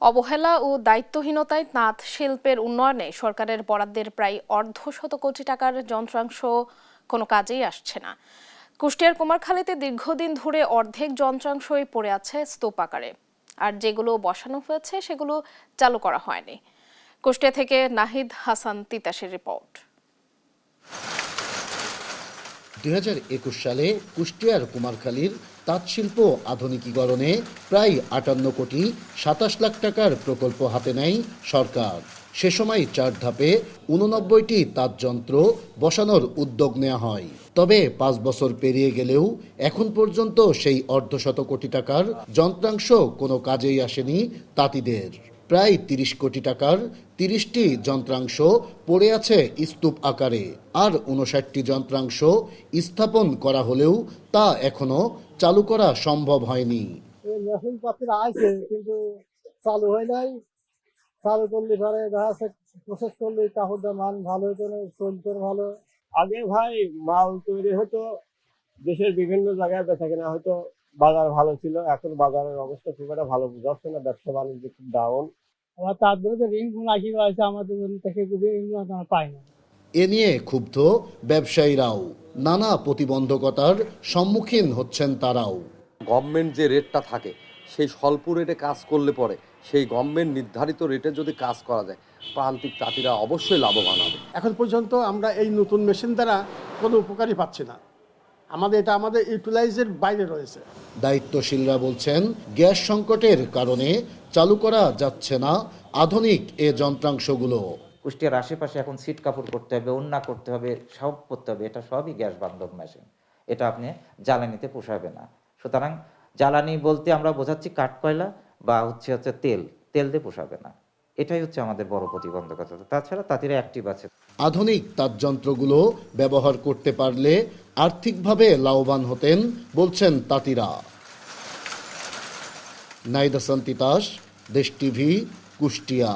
অবহেলা ও দায়িত্বহীনতায় তাঁত শিল্পের উন্নয়নে সরকারের বরাদ্দের প্রায় অর্ধশত কোটি টাকার যন্ত্রাংশ কোনো কাজেই আসছে না। কুষ্টিয়ার কুমারখালীতে দীর্ঘদিন ধরে অর্ধেক যন্ত্রাংশই পড়ে আছে স্তূপ আকারে, আর যেগুলো বসানো হয়েছে সেগুলো চালু করা হয়নি। কুষ্টিয়া থেকে নাহিদ হাসান তিতাসের রিপোর্ট। 2021 সালে কুষ্টিয়ার কুমারখালীর তাঁতশিল্প আধুনিকীকরণে প্রায় 58 কোটি 27 লাখ টাকার প্রকল্প হাতে নেয় সরকার। সে সময় 4 ধাপে 89টি তাঁতযন্ত্র বসানোর উদ্যোগ নেওয়া হয়। তবে 5 বছর পেরিয়ে গেলেও এখন পর্যন্ত সেই অর্ধশত কোটি টাকার যন্ত্রাংশ কোনো কাজেই আসেনি তাঁতিদের। প্রায় 30 কোটি টাকার 30টি যন্ত্রাংশ পড়ে আছে স্তূপ আকারে, আর 59টি যন্ত্রাংশ স্থাপন করা হলেও তা এখনো চালু করা সম্ভব হয়নি। মেশিন পাতি আছে কিন্তু চালু হয় নাই। চালু করলে পরে দেখা যাচ্ছে প্রসেস করলে কাপড়টার মান ভালো হতো না, চলতো ভালো। আগে ভাই মাল তৈরি হতো, দেশের বিভিন্ন জায়গায় বেচা কেনা হতো, বাজার ভালো ছিল। এখন বাজারের অবস্থা খুব একটা ভালো বুঝাচ্ছে না, ব্যবসা বাণিজ্য খুব ডাউন। আবার তার বিরুদ্ধে ঋণ রাখি আছে আমাদের থেকে ঋণ আমরা পাই না। এ নিয়ে ক্ষুব্ধ ব্যবসায়ীরাও। নানা প্রতিবন্ধকতার সম্মুখীন হচ্ছেন তারাও। গভর্নমেন্ট যে রেটটা থাকে সেই স্বল্প রেটে কাজ করলে পরে সেই গভর্নমেন্ট নির্ধারিত রেটে যদি কাজ করা যায় প্রান্তিক তাঁতিরা অবশ্যই লাভবান হবে। এখন পর্যন্ত আমরা এই নতুন মেশিন দ্বারা কোনো উপকারই পাচ্ছি না, এটা আমাদের ইউটিলাইজের বাইরে রয়েছে। দায়িত্বশীলরা বলছেন, গ্যাস সংকটের কারণে চালু করা যাচ্ছে না আধুনিক এ যন্ত্রাংশগুলো। কুষ্টিয়ার আশেপাশে এখন সিট কাপড় করতে হবে, ওন্না করতে হবে, সব করতে হবে। এটা সবই গ্যাস বান্ধব মেশিন, এটা আপনি জ্বালানিতে পোষাবে না। সুতরাং জ্বালানি বলতে আমরা বোঝাচ্ছি কাঠকয়লা বা তেল দিয়ে পোষাবে না। এটাই হচ্ছে আমাদের বড় প্রতিবন্ধকতা। তাছাড়া তাঁতিরা অ্যাক্টিভ আছে। আধুনিক তাঁতযন্ত্রগুলো ব্যবহার করতে পারলে আর্থিকভাবে লাভবান হতেন বলছেন তাঁতিরা। নাহিদ হাসান তিতাস, দেশ টিভি, কুষ্টিয়া।